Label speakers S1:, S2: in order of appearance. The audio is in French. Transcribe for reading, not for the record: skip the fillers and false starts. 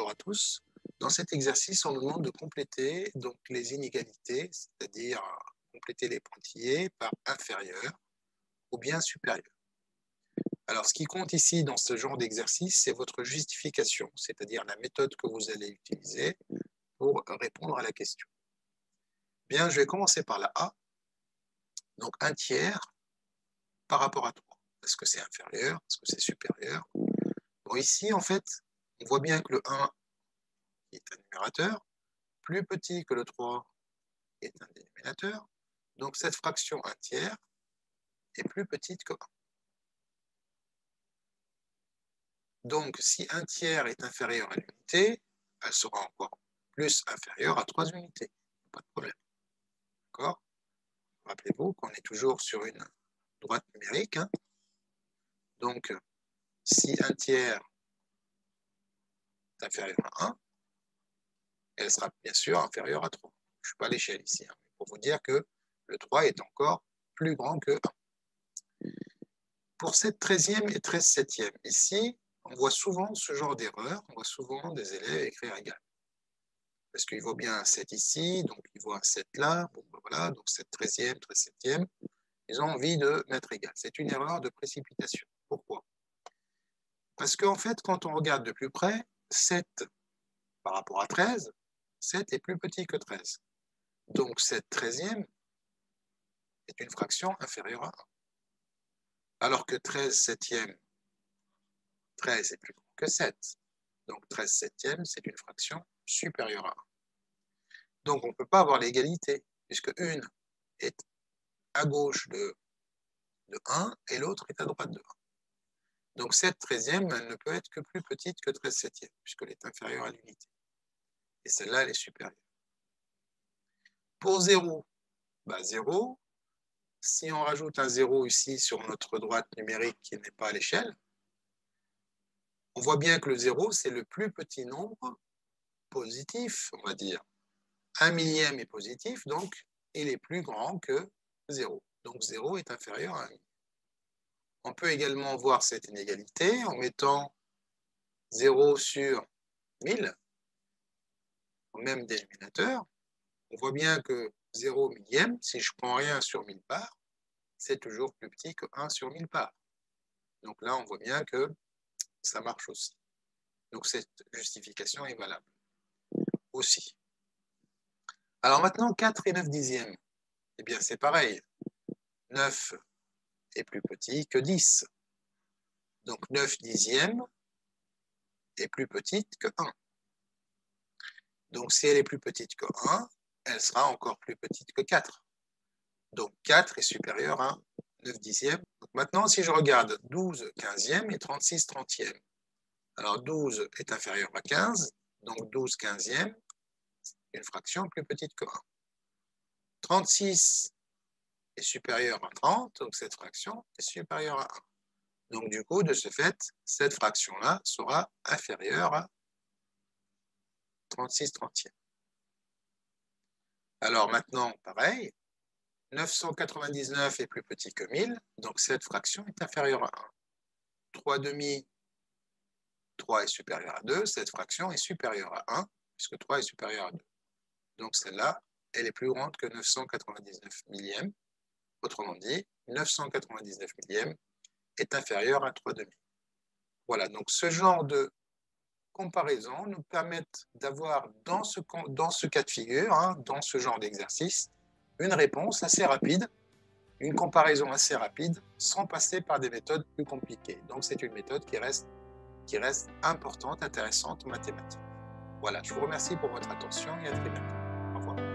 S1: bonjour à tous. Dans cet exercice, on nous demande de compléter donc, les inégalités, c'est-à-dire compléter les pointillés par inférieur ou bien supérieur. Alors, ce qui compte ici dans ce genre d'exercice, c'est votre justification, c'est-à-dire la méthode que vous allez utiliser pour répondre à la question. Bien, je vais commencer par la A. Donc, 1/3 par rapport à 3. Est-ce que c'est inférieur? Est-ce que c'est supérieur? Bon, ici, en fait, on voit bien que le 1 est un numérateur, plus petit que le 3 est un dénominateur. Donc, cette fraction 1/3 est plus petite que 1. Donc, si 1/3 est inférieur à l'unité, elle sera encore plus inférieure à 3 unités. Pas de problème. D'accord? Rappelez-vous qu'on est toujours sur une droite numérique. Hein. Donc, si 1/3 est inférieur à 1, elle sera bien sûr inférieure à 3. Je ne suis pas à l'échelle ici, hein, pour vous dire que le 3 est encore plus grand que 1. Pour cette 13e et 13/7, ici, on voit souvent ce genre d'erreur, on voit souvent des élèves écrire égal. Parce qu'ils voient bien un 7 ici, donc ils voient un 7 là, bon, ben voilà, donc cette 13e, 13/7, ils ont envie de mettre égal. C'est une erreur de précipitation. Pourquoi? Parce qu'en fait, quand on regarde de plus près, 7 par rapport à 13, 7 est plus petit que 13. Donc cette 13e est une fraction inférieure à 1. Alors que 13/7, 13 est plus grand que 7. Donc 13/7, c'est une fraction supérieure à 1. Donc on ne peut pas avoir l'égalité, puisque une est à gauche de 1 et l'autre est à droite de 1. Donc cette 13e, elle ne peut être que plus petite que 13/7, puisqu'elle est inférieure à l'unité. Et celle-là, elle est supérieure. Pour 0, 0, si on rajoute un 0 ici sur notre droite numérique qui n'est pas à l'échelle, on voit bien que le 0, c'est le plus petit nombre positif, on va dire. 1/1000 est positif, donc il est plus grand que 0. Donc 0 est inférieur à 1. On peut également voir cette inégalité en mettant 0 sur 1000 au même dénominateur. On voit bien que 0 millième, si je prends rien sur 1000 parts, c'est toujours plus petit que 1 sur 1000 parts. Donc là, on voit bien que ça marche aussi. Donc cette justification est valable aussi. Alors maintenant, 4 et 9/10. Eh bien, c'est pareil. 9 est plus petit que 10. Donc 9/10 est plus petite que 1. Donc si elle est plus petite que 1, elle sera encore plus petite que 4. Donc 4 est supérieur à 9/10. Donc maintenant, si je regarde 12/15 et 36/30, alors 12 est inférieur à 15, donc 12/15, une fraction plus petite que 1. 36 est supérieur à 30, donc cette fraction est supérieure à 1. Donc du coup, de ce fait, cette fraction-là sera inférieure à 36/30. Alors maintenant, pareil, 999 est plus petit que 1000, donc cette fraction est inférieure à 1. 3/2, 3 est supérieur à 2, cette fraction est supérieure à 1, puisque 3 est supérieur à 2. Donc celle-là, elle est plus grande que 999 millièmes. Autrement dit, 999 millièmes est inférieur à 3/2. Voilà, donc ce genre de comparaison nous permettent d'avoir dans ce cas de figure, hein, dans ce genre d'exercice, une réponse assez rapide, une comparaison assez rapide, sans passer par des méthodes plus compliquées. Donc c'est une méthode qui reste importante, intéressante en mathématiques. Voilà, je vous remercie pour votre attention et à très bientôt. Au revoir.